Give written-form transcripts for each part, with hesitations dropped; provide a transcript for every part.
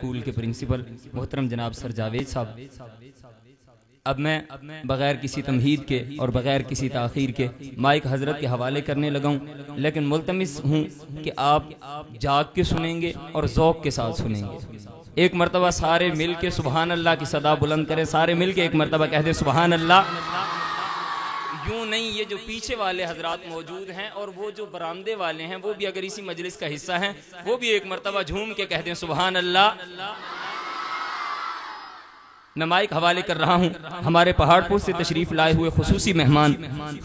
School के principal मोहतरम जनाब सर जावेद साहब। अब मैं बग़ैर किसी तमहीद के और बग़ैर किसी ताख़ीर के माइक हज़रत के हवाले करने लगा हूँ, लेकिन मुल्तमिस हूँ कि आप जाग के सुनेंगे और ज़ौक़ के साथ सुनेंगे। एक मरतबा सारे मिल के सुबहान अल्लाह की सदा बुलंद करें। सारे मिल के एक मरतबा कह दें सुबहान अल्लाह। यूँ नहीं, ये जो पीछे वाले हजरात मौजूद हैं और वो जो बरामदे वाले हैं वो भी अगर इसी मजलिस का हिस्सा हैं, वो भी एक मरतबा झूम के कह दें सुबहान अल्लाह। मैं माइक हवाले कर रहा हूँ हमारे पहाड़पुर से तशरीफ लाए हुए खुसूसी मेहमान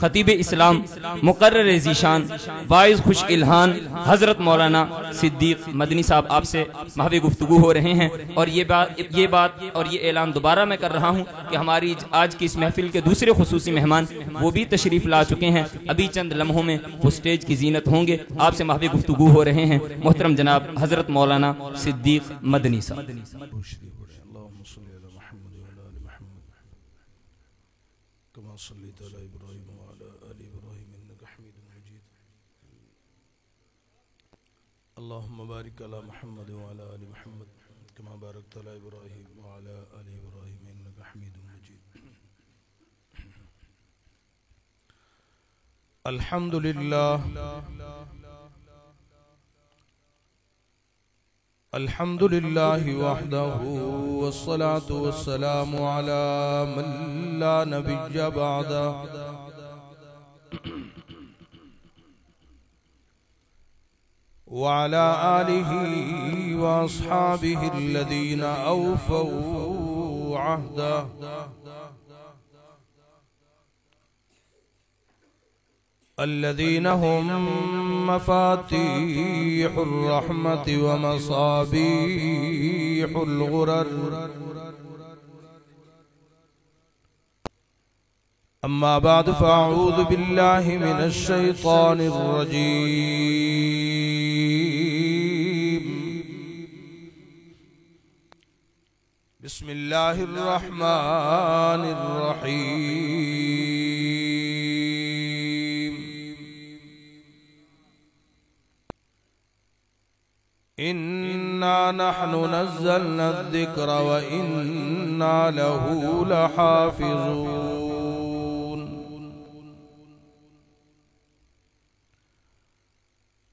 खतीब इस्लाम मुकर्रर ज़ीशान वाइज़ खुश इल्हान हज़रत मौलाना सिद्दीक मदनी साहब आपसे महवे गुफ्तगू हो रहे हैं। और ये बात और ये ऐलान दोबारा मैं कर रहा हूँ कि हमारी आज की इस महफिल के दूसरे खुसूसी मेहमान वो भी तशरीफ ला चुके हैं। अभी चंद लम्हों में वो स्टेज की जीनत होंगे, आपसे महवे गुफ्तगू हो रहे हैं। मोहतरम जनाब हज़रत मौलाना सिद्दीक मदनी साहब। अल्लाहुम्मा बारिक अला मुहम्मद व अला आलि मुहम्मद कमा बारकत अला इब्राहीम व अला आलि इब्राहीम इन्नका हमीदुम मजीद। अल्हम्दुलिल्लाह अल्हम्दुलिल्लाहि वहदहु वस्सलातु वस्सलामु अला मन ला नबिय्य बअदा। वअला आलिहि व अस्हाबिहि अल्लज़ीना औफ़ौ अहदा। अल्लज़ीना हुम मफ़ातीहुर रहमति व मसाबीहुल गुरर। अम्मा बाद फ़अऊज़ु बिल्लाहि मिनश शैतानिर रजीम। बिस्मिल्लाहिर रहमानिर रहीम। इन्ना नहनु नज़्ज़लना ज़िक्र व इन्ना लहू लहाफ़िज़ून।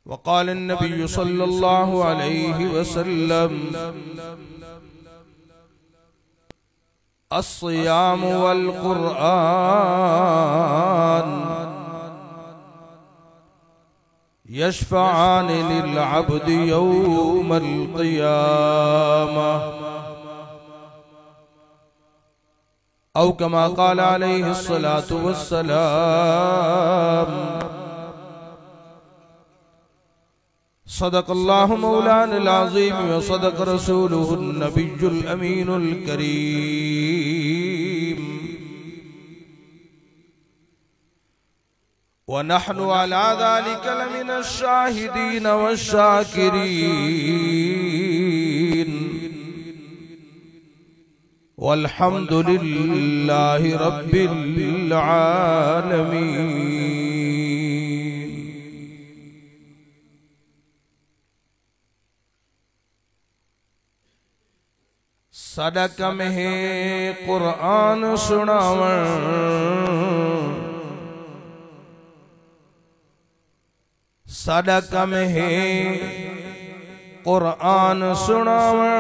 वक़ाल नबी सल्लल्लाहु अलैहि वसल्लम अस्सियाम वल क़ुरआन यशफ़अन लिल अब्दि यौमल क़ियामह औ कमा क़ाल अलैहि अस्सलातु वस्सलाम। सदक़ल्लाहु मौलानल अज़ीम व सदक़ रसूलुहुन नबियुल अमीनुल करीम। व नहनु अला ज़ालिका लमिनश शाहिदीन वश्शाकिरीन। वल्हम्दुलिल्लाहि रब्बिल आलमीन। सदका में कुरान सुनावण सदका में कुरान सुनावण।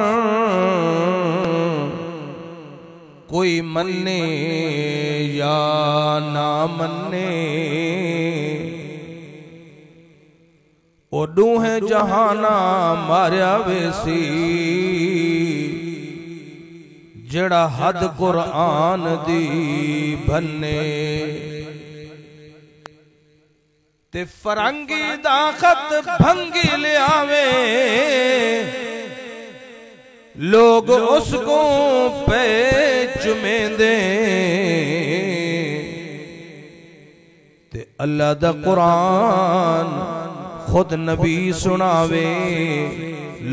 कोई मन्ने या ना मन्ने ओ दूहे जहाना मारिया वेसी। जड़ा हद कुरान दी भन्ने ते फरंगी दा खत भंगी ले आवे। लोग उसको पे चुमेंदे ते अल्लाह दा कुरान खुद नबी सुनावे।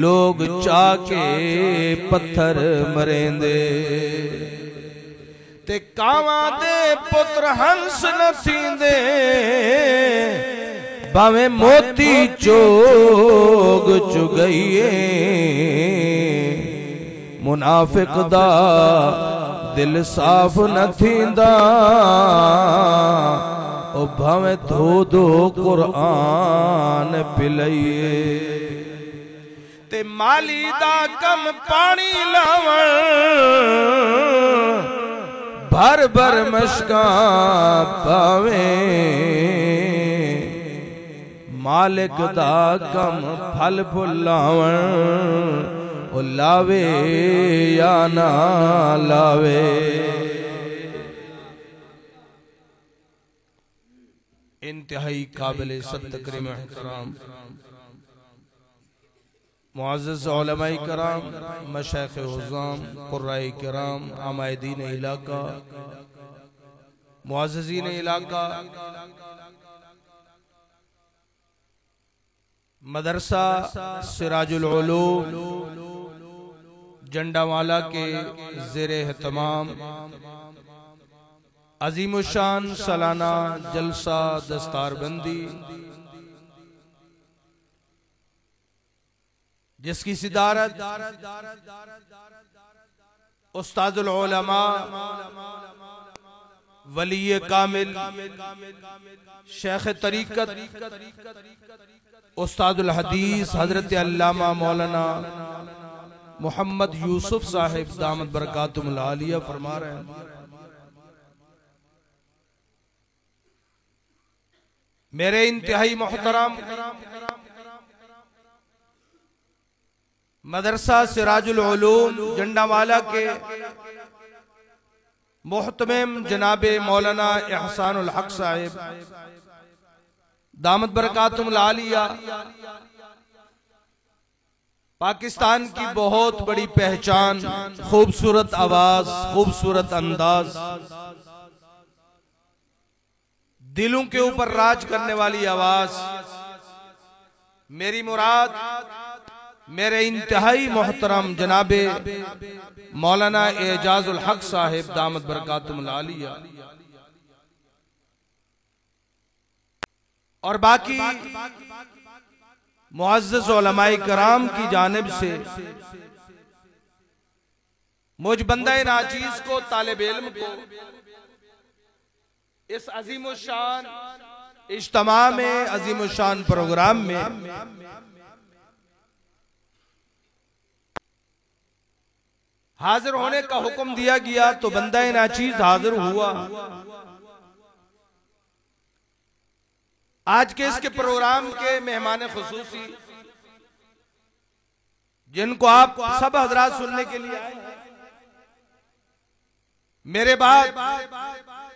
लोग चाके पत्थर मरेंदे ते कावां दे पुत्र हंस न थींदे। भावे मोती चोग चुगइए मुनाफिक दा दिल साफ न थींदा ओ भावे धो धो कुरान पिलइए ते माली दा कम पानी लावण भर भर मशका पावे मालिक दा कम फल फुलावण ओ लावे या ना लावे। इंतहाई काबिल सत्तकरीम एहतराम मुअज़्ज़ज़ उलमाए कराम, मशाइख़ हुज़्ज़ाम, क़ुर्राए किराम, आमादीन इलाका, मुअज़्ज़ज़ीन इलाका, मदरसा सिराजुल उलूम जंडावाला के ज़ेरे एहतमाम अज़ीमुशान सालाना जलसा दस्तारबंदी, जिसकी सिदारत उस्तादुल उलमा वली कामिल शेख तरीक़त उस्तादुल हदीस हजरत अल्लामा मौलाना मोहम्मद यूसुफ साहिब दामत बरकातुहुल आलिया फरमा रहे हैं। मेरे इंतहाई मोहतरम मदरसा सिराजुल उलूम जंडावाला के मोहतमिम जनाबे मौलाना एहसानुल हक साहिब दामत बरकातुहुल आलिया पाकिस्तान की बहुत बड़ी पहचान, खूबसूरत आवाज, खूबसूरत अंदाज, दिलों के ऊपर राज करने वाली आवाज। मेरी मुराद मेरे इंतहाई मोहतरम जनाबे मौलाना एजाजुल हक साहिब दामत बरकातुहुल आलिया और बाकी मुअज़्ज़ज़ उलमाए कराम की जानिब से मुझ बंदा नाचीज को, तालिब इल्म को इस अज़ीमुशान इज्तिमा में, अज़ीमुशान प्रोग्राम में हाजिर होने का हुक्म दिया गया तो बंदा नाचीज हाजिर हुआ। आज के इसके प्रोग्राम के मेहमान खुसूसी जिनको आप सब हजरात सुनने के लिए आए, मेरे बाद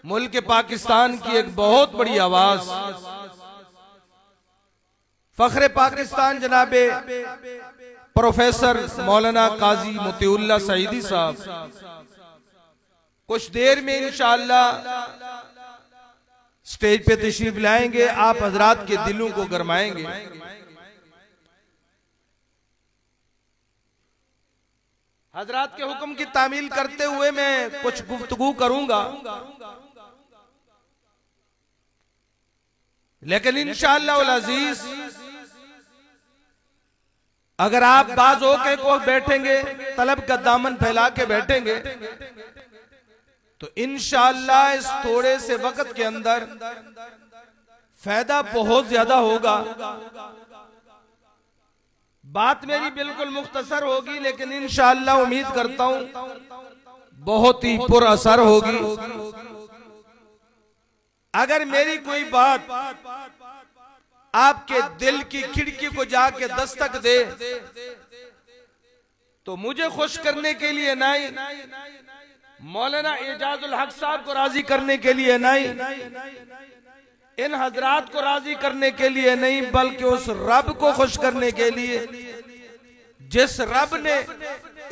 मुल्क पाकिस्तान की एक बहुत बड़ी आवाज, फख्रे पाकिस्तान जनाबे प्रोफेसर मौलाना काजी मोतीउल्लाह सईदी साहब कुछ देर में इंशाअल्लाह स्टेज पे तशरीफ लाएंगे, आप हजरात के दिलों को गरमाएंगे। हजरात के हुक्म की तामील करते हुए मैं कुछ गुफ्तगू करूंगा, लेकिन इंशाअल्लाह उल अजीज अगर आप बाज होके को बैठेंगे, तलब का दामन फैला के बैठेंगे तो इंशाअल्लाह इस थोड़े से वक्त के अंदर फायदा बहुत ज्यादा होगा। बात मेरी बिल्कुल मुख्तसर होगी, लेकिन इंशाअल्लाह उम्मीद करता हूं बहुत ही पुरअसर होगी। अगर मेरी कोई बात आपके दिल की खिड़की को जाके दस्तक दे तो मुझे खुश करने के लिए नहीं, मौलाना एजाजुल हक साहब को राजी करने के लिए नहीं, इन हजरात को राजी करने के लिए नहीं, बल्कि उस रब को खुश करने के लिए जिस रब ने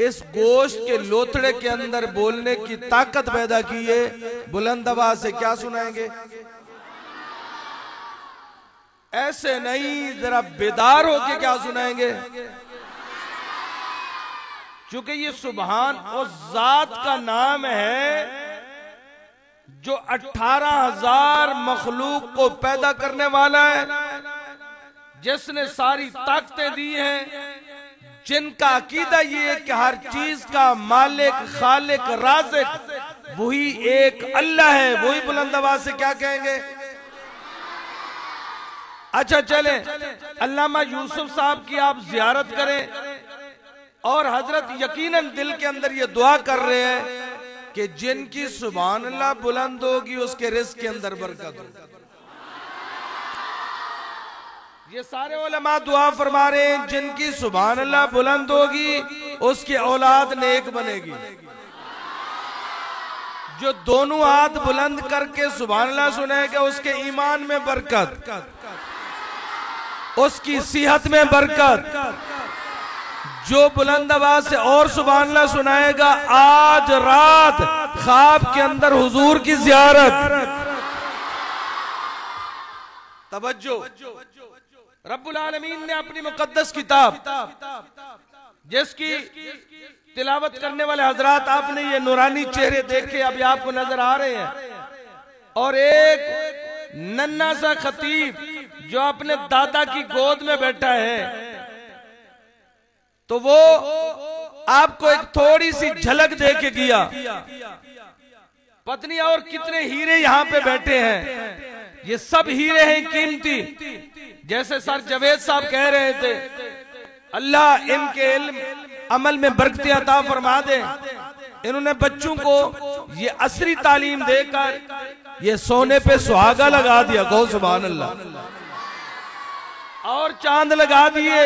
इस गोश्त के लोथड़े के अंदर बोलने की ताकत पैदा की है। बुलंद आवाज से क्या सुनाएंगे? ऐसे नहीं, जरा बेदार होके क्या सुनाएंगे? क्योंकि ये सुभान उस जात का नाम है जो 18,000 मखलूक को पैदा करने वाला है, जिसने सारी ताकतें दी हैं, जिनका अकीदा ये है कि हर चीज का मालिक, खालिक, राज़िक वही एक अल्लाह है, वही बुलंद आवाज से क्या कहेंगे? अच्छा चले, अल्लामा यूसुफ साहब की आप जियारत करें और हजरत यकीनन दिल के अंदर ये दुआ कर रहे हैं कि जिनकी सुभान अल्लाह बुलंद होगी उसके रिज़्क़ के अंदर बरकत होगी। ये सारे उलमा दुआ फरमा रहे हैं जिनकी सुभान अल्लाह बुलंद होगी उसकी औलाद नेक बनेगी। जो दोनों हाथ बुलंद करके सुभान अल्लाह सुनेगा उसके ईमान में बरकत, उसकी सेहत में बरकत। जो बुलंद आवाज से और सुभान अल्लाह सुनाएगा आज रात ख्वाब के अंदर हुजूर की जियारत। तवज्जो, रब्बुल आलमीन ने अपनी मुकद्दस किताब जिसकी तिलावत करने वाले हजरात आपने ये नूरानी चेहरे देखे अभी आपको नजर आ रहे हैं, और एक नन्ना सा खतीब जो अपने दादा की गोद में बैठा है, तो वो आपको एक थोड़ी सी झलक दे के गया। पत्नी और कितने हीरे यहाँ पे बैठे हैं, ये सब हीरे हैं कीमती। जैसे सर जवेद साहब कह रहे थे, अल्लाह इनके इल्म अमल में बरकत अता फरमा दे। इन्होंने बच्चों को ये असरी तालीम देकर ये सोने पे सुहागा लगा दिया, गो सुभान अल्लाह, और चांद लगा दिए।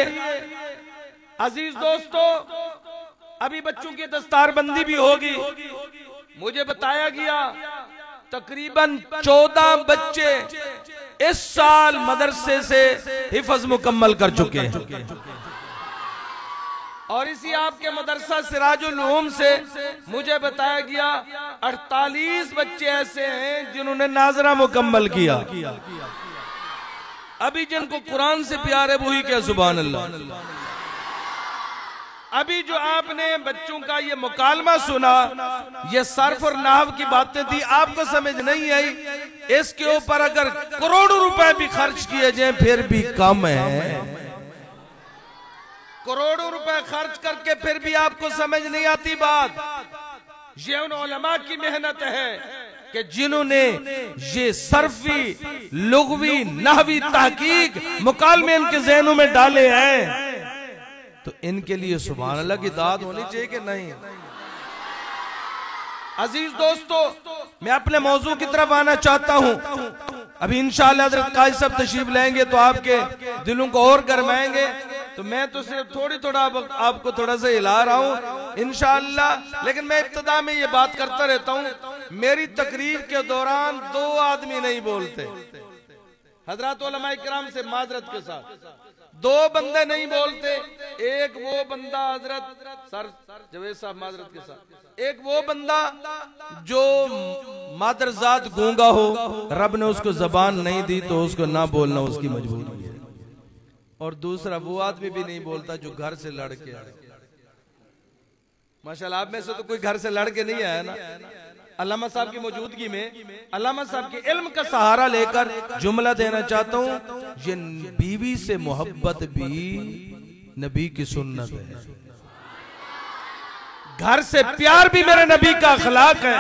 अजीज दोस्तों, अभी बच्चों की दस्तारबंदी भी होगी। मुझे बताया गया तकरीबन 14 बच्चे इस साल मदरसे से हिफ्ज मुकम्मल कर चुके हैं, और इसी आपके मदरसा सिराजुल उलूम से मुझे बताया गया 48 बच्चे ऐसे हैं जिन्होंने नाजरा मुकम्मल किया। अभी जिनको कुरान से प्यार है वही क्या सुभान अल्लाह। अभी जो आपने बच्चों का ये मुकालमा सुना, ये सर्फ और नाहव की बातें थी, आपको समझ नहीं आई। इसके ऊपर अगर करोड़ों रुपए भी खर्च किए जाए फिर भी कम है। करोड़ों रुपए खर्च करके फिर भी आपको समझ नहीं आती बात। ये उन उलमा की मेहनत है कि जिन्होंने ये सर्फी, लुग़वी, नहवी तहकीक मुकालमे इनके ज़हनों में डाले हैं, तो इनके लिए सुभान अल्लाह की दाद होनी चाहिए कि नहीं? अजीज दोस्तों, मैं अपने मौजू की तरफ आना चाहता हूं। अभी इंशाअल्लाह हज़रत काजी साहब तशरीफ लाएंगे तो आपके दिलों को और गरमाएंगे। तो मैं तो सिर्फ थोड़ा आपको थोड़ा सा हिला रहा हूं इंशाअल्लाह। लेकिन मैं इब्तिदा में ये बात करता रहता हूं, मेरी तकरीर के दौरान 2 आदमी नहीं बोलते। हजरत उलमा इकराम से माजरत के साथ 2 बंदे नहीं बोलते। एक वो बंदा हजरत सर जवेद साहब माजरत के साथ, एक वो बंदा जो मादरजात गूंगा हो, रब ने उसको जबान नहीं दी तो उसको ना बोलना उसकी मजबूरी है, और दूसरा वो आदमी भी नहीं बोलता जो घर से लड़के आए। माशाल्लाह आप में से तो कोई घर से लड़के नहीं आया ना। अल्लामा साहब की मौजूदगी में अल्लामा साहब के इल्म का सहारा लेकर जुमला देना चाहता हूँ। ये बीवी से मोहब्बत भी नबी की सुन्नत है, घर से प्यार भी मेरे नबी का अखलाक है।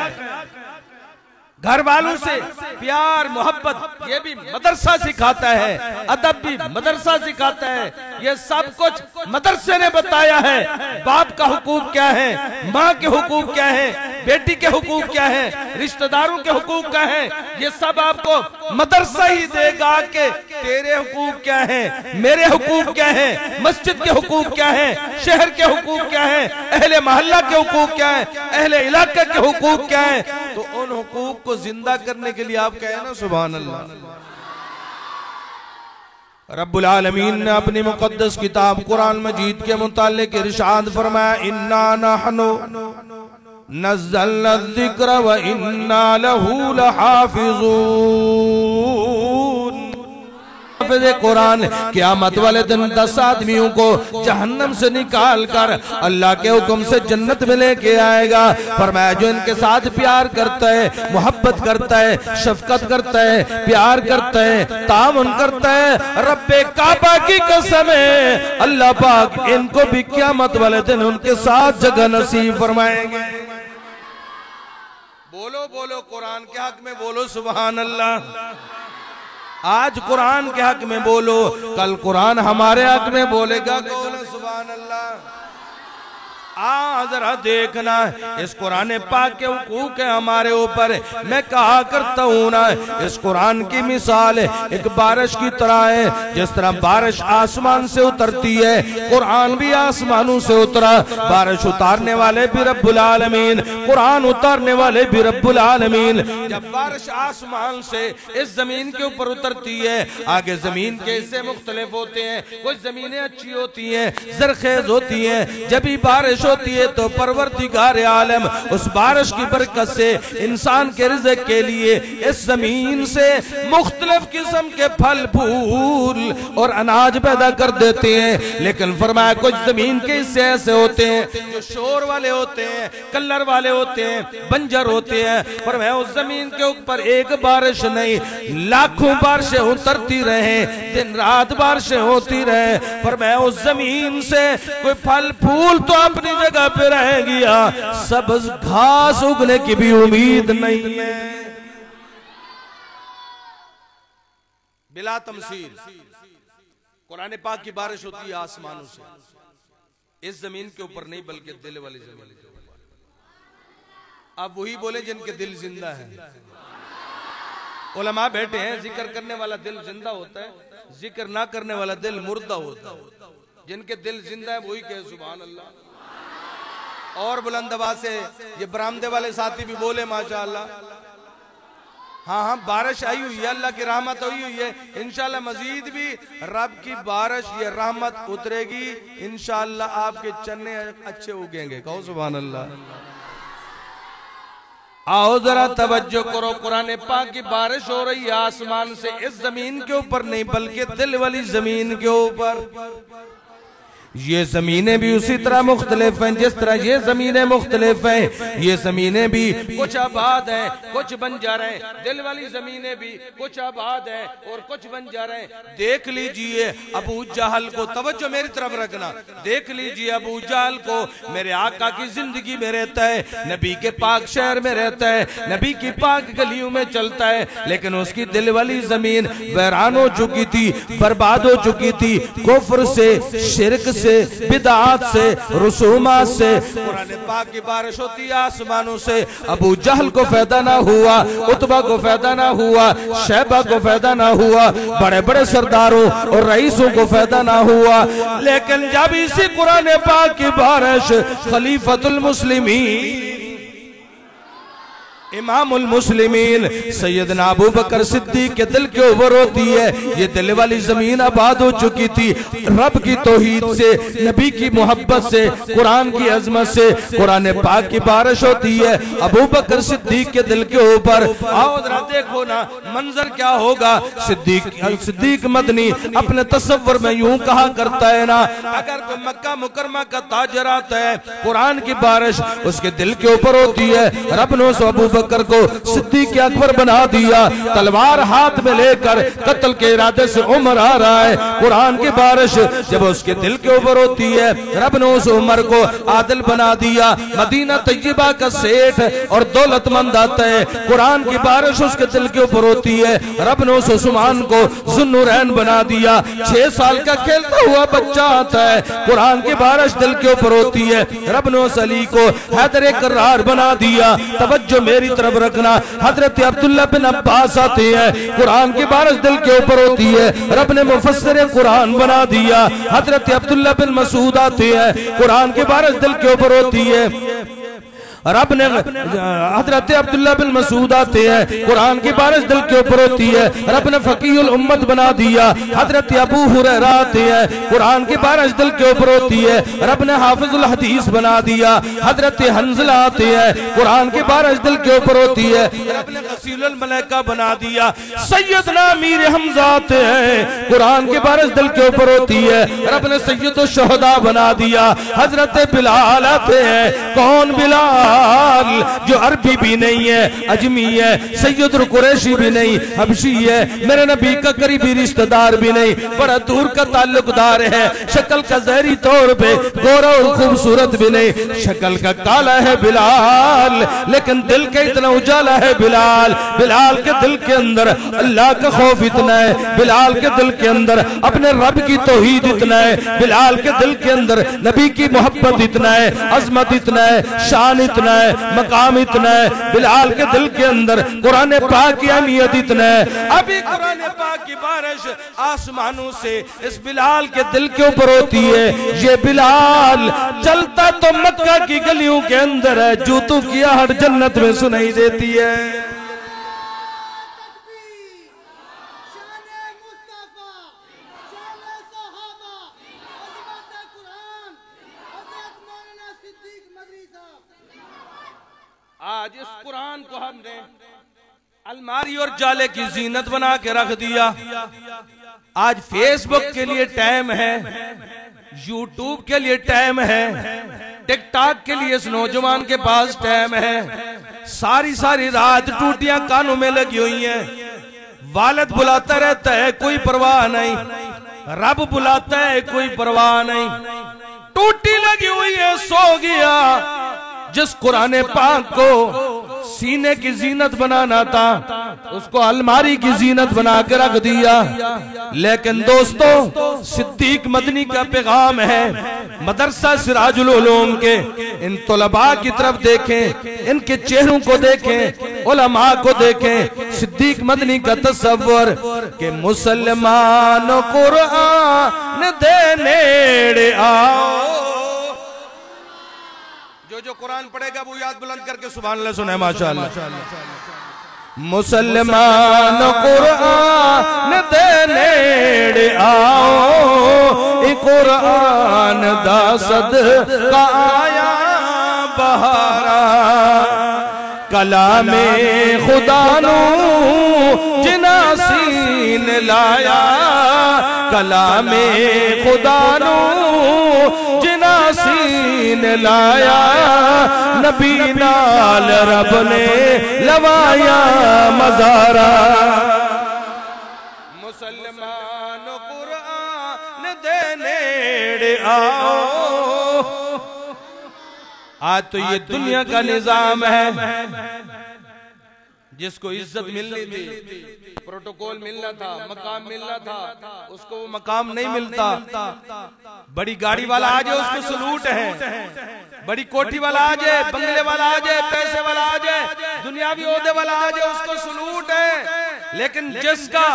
घर वालों से प्यार मोहब्बत ये भी मदरसा सिखाता है, अदब भी मदरसा सिखाता है। ये सब कुछ मदरसे ने बताया है। बाप का हुकूक क्या है, माँ के हुकूक क्या है, बेटी के हुकूक क्या है, रिश्तेदारों के हुकूक क्या है, ये सब आपको मदरसा ही देगा कि तेरे हुकूक क्या है, मेरे हुकूक क्या है, मस्जिद के हुकूक क्या है, शहर के हुकूक क्या है, अहले मोहल्ला के हुकूक क्या है, अहले इलाके के हुकूक क्या है। तो उन हुकूक को जिंदा करने के लिए आप कहें ना सुभान अल्लाह। रब्बुल आलमीन ने अपनी मुकद्दस किताब कुरान मजीद के मुतालिक इरशाद फरमाया, इन्ना नहनु नज़्ज़लना ज़िक्र व इन्ना लहू लहाफ़िज़ून। हाफिज कुरान क़यामत वाले दिन 10 आदमियों को जहन्नम से निकाल कर अल्लाह के हुक्म से जन्नत में लेके आएगा। फरमाया जो इनके साथ प्यार करता है, मोहब्बत करता है, शफकत करता है, प्यार करता है, तामुन करता है, रब्बे काबा की कसम है अल्लाह पाक इनको भी क़यामत वाले दिन उनके साथ जगह नसीब फरमाएंगे। बोलो बोलो कुरान के हक में बोलो सुभान अल्लाह। आज कुरान के हक में बोलो, कल कुरान हमारे हक में बोलेगा, बोलो सुभान अल्लाह। जरा देखना इस कुरान पाक के हुकूक है हमारे ऊपर। मैं कहा करता हूँ ना, इस कुरान की मिसाल एक बारिश की तरह है। जिस तरह बारिश आसमान से उतरती है, कुरान भी आसमानों से उतरा। बारिश उतारने वाले भी रब्बुल आलमीन, कुरान उतारने वाले भी रब्बुल आलमीन। जब बारिश आसमान से इस जमीन के ऊपर उतरती है, आगे जमीन के हिस्से मुख्तलिफ होते हैं। कुछ जमीनें अच्छी होती हैं, जरखेज होती हैं। जब भी बारिश होती है तो परवरदिगार आलम उस बारिश की बरकत से इंसान के रिज़्क़ के लिए इस जमीन से मुख्तलिफ किस्म के फल फूल और अनाज पैदा कर देते हैं। लेकिन फरमाया कुछ जमीन के हिस्से ऐसे होते हैं जो शोर वाले होते हैं, कलर वाले होते हैं, बंजर होते हैं। फरमाया उस जमीन के ऊपर एक बारिश नहीं, लाखों बारिशें उतरती रहे, दिन रात बारिशें होती रहे। फरमाया उस जमीन से कोई फल फूल तो अपनी जगह पे रह गया, सब्ज घास उगने की भी उम्मीद नहीं है। बिला तमसील कुरान पाक की बारिश होती है आसमानों से, इस जमीन के ऊपर नहीं बल्कि दिल वाली जमीन के ऊपर। आप वही बोले जिनके दिल जिंदा है। उलमा बैठे हैं, जिक्र करने वाला दिल जिंदा होता है, जिक्र ना करने वाला दिल मुर्दा होता है। जिनके दिल जिंदा है वही कहे सुभान अल्लाह। और बुलंद आवाज से ये बरामदे वाले साथी भी बोले माशाअल्लाह। हाँ हाँ, बारिश आई हुई है, अल्लाह की रहमत हुई हुई है। इंशाअल्लाह मजीद भी रब की बारिश, ये रहमत उतरेगी इंशाअल्लाह। आपके चन्ने अच्छे उगेंगे, कहो सुभान अल्लाह। आओ जरा तवज्जो करो, कुरान पाक की बारिश हो रही है आसमान से, इस जमीन के ऊपर नहीं बल्कि दिल वाली जमीन के ऊपर। ये जमीनें भी उसी तरह मुख्तलिफ हैं जिस तरह ये जमीनें मुख्तलिफ हैं। ये जमीनें भी कुछ आबाद हैं, कुछ बंजर हैं। दिल वाली जमीनें भी कुछ आबाद हैं और कुछ बंजर हैं। देख लीजिए अबू जहल को, तवज्जो मेरी तरफ रखना, देख लीजिए अबू जहल को। मेरे आका की जिंदगी में रहता है, नबी के पाक शहर में रहता है, नबी की पाक गलियों में चलता है, लेकिन उसकी दिल वाली जमीन वैरान हो चुकी थी, बर्बाद हो चुकी थी। कुफ्र से, शिरक से, बिदात से, रसूमात से। कुरान पाक की बारिश होती है आसमानों से। अबू जहल को फायदा ना हुआ, उतबा को फायदा ना हुआ, शैबा को फायदा ना हुआ, बड़े बड़े सरदारों और रईसों को फायदा ना हुआ। लेकिन जब इसी कुरान पाक की बारिश खलीफतुल मुस्लिमीन, इमामुल मुस्लिमीन सैयदना अबू बकर सिद्दीक के दिल के ऊपर होती है, ये दिल वाली जमीन आबाद हो चुकी थी रब की तौहीद से, नबी की मोहब्बत से, कुरान की अजमत से। कुरान पाक की बारिश होती है अबू बकर सिद्दीक के दिल के ऊपर। आओ जरा देखो ना मंजर क्या होगा। सिद्दीक मदनी अपने तसव्वुर में यूं कहा करता है ना, अगर कोई मक्का मुकरमा का ताजर आता है, कुरान की बारिश उसके दिल के ऊपर होती है। रब ने उस अबू बकर को सिद्दीक अकबर बना दिया। तलवार हाथ में लेकर कत्ल के इरादे से उमर आ रहा है। कुरान की बारिश जब उसके दिल के ऊपर होती है, रब ने उस उमर को आदिल बना दिया। मदीना तैयबा का सेठ और दौलतमंद आता है, कुरान की बारिश उसके दिल के ऊपर होती है। रब ने उस उस्मान को ज़ुन्नुरैन बना दिया। 6 साल का खेलता हुआ बच्चा आता है, कुरान की बारिश दिल के ऊपर होती है। रब ने उस अली को हैदर कर्रार बना दिया। तवज्जो मेरी तरफ रखना, हजरत अब्दुल्ला बिन अब्बास आते हैं, कुरान की बारिश दिल के ऊपर होती है। रब ने मुफस्सिर कुरान बना दिया। हजरत अब्दुल्ला बिन मसूद आते हैं, कुरान की बारिश दिल के ऊपर होती है। रब ने हजरत अब्दुल्ला बिन मसूद आते हैं, कुरान की बारिश दिल के ऊपर होती है, रब ने फकीहुल उम्मत बना दिया। हजरत अबू हुरैरा आते हैं, कुरान की बारिश दिल के ऊपर होती है, रब ने हाफिजुल हदीस बना दिया। हजरत हंजला आते हैं, कुरान की बारिश दिल के ऊपर होती है, रब ने गसीलुल मलाइका बना दिया। सैयदना मीर हमजा आते हैं, कुरान की बारिश दिल के ऊपर होती है, रब ने सैयदुल शुहदा बना दिया। हजरत बिलाल आते हैं, कौन बिलाल, जो अरबी भी नहीं है, अजमी है, सैयदुल कुरैशी भी नहीं, हबशी है, मेरे नबी का करीबी रिश्तेदार भी नहीं, बड़ा दूर का ताल्लुकदार है। शक्ल का जहरी तौर पे गोरा और खूबसूरत भी नहीं, शक्ल का काला है बिलाल, लेकिन दिल का इतना उजाला है बिलाल। बिलाल के दिल के अंदर अल्लाह का खौफ इतना है, बिलाल के दिल के अंदर अपने रब की तौहीद इतना है, बिलाल के दिल के अंदर नबी की मोहब्बत इतना है, अजमत इतना है, शान इतना है, मकाम इतना है। बिलाल के दिल के अंदर कुरान पाक की अहमियत इतना है। अभी कुरान पाक की बारिश आसमानों से इस बिलाल के दिल के ऊपर होती है। ये बिलाल चलता तो मक्का की गलियों के अंदर है, जूतों की आहट जन्नत में सुनाई देती है। आज इस कुरान को हमने अलमारी और जाले की जीनत बना के रख दिया। आज फेसबुक के लिए टाइम है, यूट्यूब के लिए टाइम है, टिकटॉक के लिए इस नौजवान के पास टाइम है। सारी सारी रात टूटियां कानों में लगी हुई हैं, वालिद बुलाता रहता है कोई परवाह नहीं, रब बुलाता है कोई परवाह नहीं। टूटी लगी हुई है, सो गया। जिस कुरान पाक को सीने की जीनत बनाना था, उसको अलमारी की जीनत बना के रख दिया। लेकिन दोस्तों, सिद्दीक मदनी का पैगाम है, मदरसा सिराजुल उलूम के इन तलबा की तरफ देखें, इनके चेहरों को देखें, उलमा को देखें। सिद्दीक मदनी का तसव्वुर के मुसलमान कुरान दे नेड़े आओ। जो कुरान पढ़ेगा वो याद बुलंद करके सुभान अल्लाह सुने माशाअल्लाह। मुसलमान कुरान दे नेड़े आओ, ए कुरान दा सदका आया बहारा। कलामे खुदा नू जिना सीन लाया, कलामे खुदा नू जिना सीन लाया, नबी नाल रब ने लवाया मजारा। मुसलमान कुरान दे नेड़े आओ। आज तो ये दुनिया का निजाम है, जिसको इज्जत मिलनी थी, प्रोटोकॉल मिलना था, मकाम मिलना था, उसको वो मकाम नहीं मिलता। बड़ी गाड़ी वाला आ जाए उसको सलूट है, बड़ी कोठी वाला आ जाए, बंगले वाला आ जाए, पैसे वाला आ जाए, दुनियावी ओहदे वाला आ जाए, उसको सलूट है। लेकिन जिसका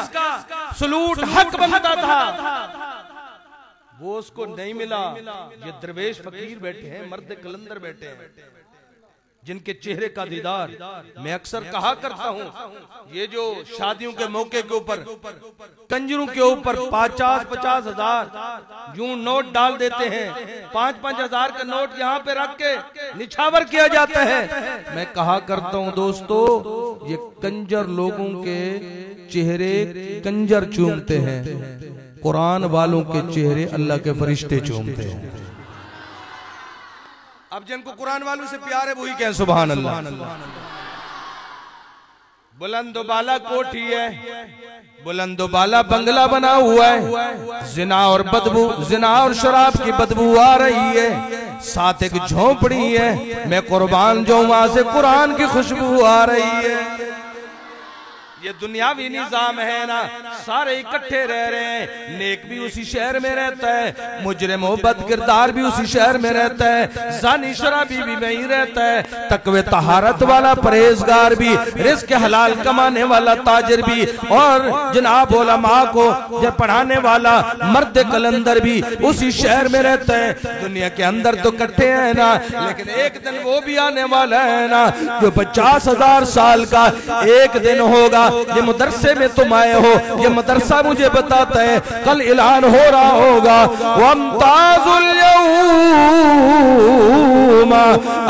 सलूट हक बनता था वो उसको नहीं मिला। ये दरवेश फकीर बैठे हैं, मर्द कलंदर बैठे हैं, जिनके चेहरे का दीदार मैं अक्सर कहा करता हूँ। ये जो शादियों के मौके के ऊपर कंजरों के ऊपर 50-50 हजार यूं नोट डाल देते हैं, 5-5 हजार का नोट यहाँ पे रख के निछावर किया जाता है। मैं कहा करता हूँ दोस्तों, ये कंजर लोगों के चेहरे कंजर चूमते हैं, कुरान वालों के चेहरे अल्लाह के फरिश्ते चूमते हैं। अब जिनको कुरान वालों से प्यार है वही कहें सुभान अल्लाह। बुलंदोबाला कोठी है, बुलंदोबाला बंगला बना हुआ है, जिना और बदबू, जिना और शराब की बदबू आ रही है, साथ एक झोंपड़ी है, मैं कुर्बान जो वहां से कुरान की खुशबू आ रही है। ये दुनियावी निजाम है ना, सारे इकट्ठे रह रहे हैं। नेक भी उसी शहर में रहता है, मुजरिम बद किरदार भी उसी शहर में रहता है, जानी शराबी भी वहीं रहता है, तकवे तहारत वाला परहेजगार भी, रिज़्क़ हलाल कमाने वाला ताजिर भी, और जनाब उलमा को जब पढ़ाने वाला मर्द कलंदर भी उसी शहर में रहता है। दुनिया के अंदर तो इकट्ठे हैं ना, लेकिन एक दिन वो भी आने वाला है ना जो 50,000 साल का एक दिन होगा। ये मदरसे में तुम आए हो, ये मदरसा मुझे बताता है कल ऐलान हो रहा होगा, वमताजुल यौम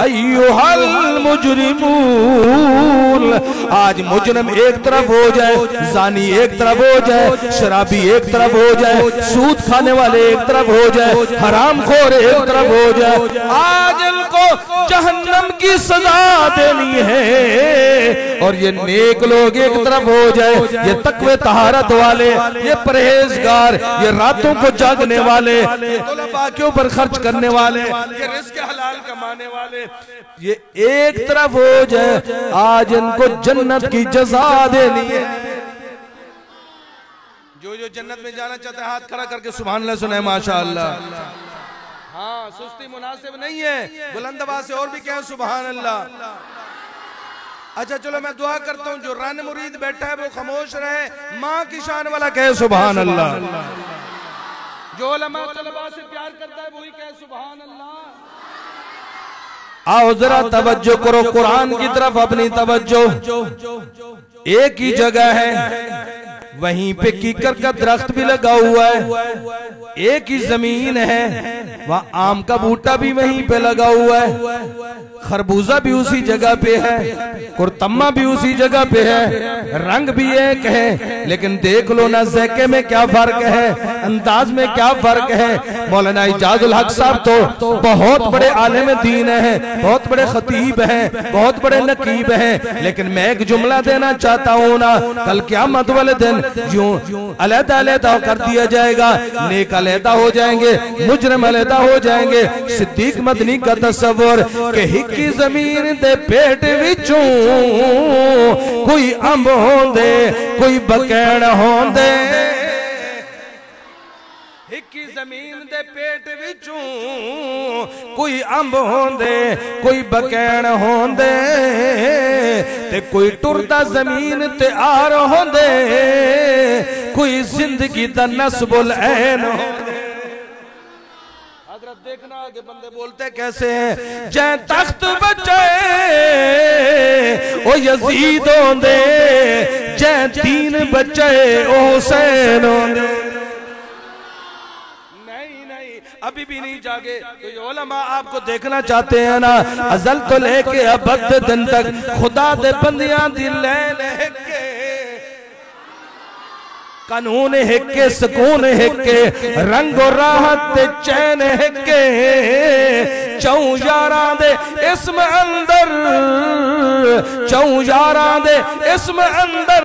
अय्युहल मुजरिमून। आज मुजरिम एक तरफ हो जाए, जानी एक तरफ हो जाए, शराबी एक तरफ हो जाए, सूद खाने वाले एक तरफ हो जाए, हरामखोर एक तरफ हो जाए। आज इनको जहन्नम की सजा देनी है, और ये नेक लोग एक तरफ हो जाए, ये तकवे तहारत वाले, ये परहेजगार, ये रातों को जागने वाले, ये तुलबा के ऊपर खर्च करने वाले, ये रिज़्क़ हलाल कमाने वाले, ये एक तरफ हो जाए। आज इनको जन्नत की जज़ा देनी है। जो जो जन्नत में जाना चाहते हैं हाथ खड़ा करके सुभान अल्लाह सुनाए माशाअल्लाह। हाँ, सुस्ती मुनासिब नहीं है, बुलंद आवाज से और भी कहें सुभान अल्लाह। अच्छा चलो मैं दुआ करता हूँ, जो रन मुरीद बैठा है वो खामोश रहे, माँ की शान वाला कहे सुभान अल्लाह। जो उलमा तलबा से प्यार करता है वही कहे सुभान अल्लाह। आओ जरा तवज्जो करो कुरान की तरफ, अपनी तवज्जो। एक ही जगह है, वहीं पे कीकर का दरख्त भी लगा हुआ है, एक ही जमीन है, वहाँ आम का बूटा भी वहीं पे लगा हुआ है, खरबूजा भी उसी जगह पे है, कुरतम्मा भी उसी जगह पे है, रंग भी एक है, लेकिन देख लो ना ज़ायके में क्या फर्क है, अंदाज में क्या फर्क है। मौलाना इजाजुल हक साहब तो बहुत बड़े आलिम दीन है, बहुत बड़े खतीब हैं, बहुत बड़े नकीब हैं, लेकिन मैं एक जुमला देना चाहता हूँ ना, कल क़यामत वाले दिन यूं अलहदा अलहदा कर दिया जाएगा, नेक अलहदा हो जाएंगे, मुजरिम अलहदा हो जाएंगे। सिद्दीक मदनी का तस्वर के हिक्की जमीन दे पेट विचों कोई अंब होंदे, कोई बकैण होंदे, हिक्की जमीन दे पेट विचों कोई अंब होंदे, कोई बकैण होंदे, ते कोई टुरदा जमीन ते आर होंदे, कोई जिंदगी दा नस्बुल ऐन होंदे। हजरत देखना आगे बंदे बोलते कैसे हैं, जै तख्त बचे ओ यजीद होंदे, जै दीन बचे ओ हुसैन होंदे। अभी भी नहीं जागे तो ये उलमा आपको देखना चाहते हैं ना, अजल तो लेके अबद दिन तक खुदा दे बंदियां दी ले लेके, कानून हिके, सुकून हिके, रंगो राहत चैन हिके, चौं यारां दे इस्म अंदर, चौं यारां दे इस्म अंदर।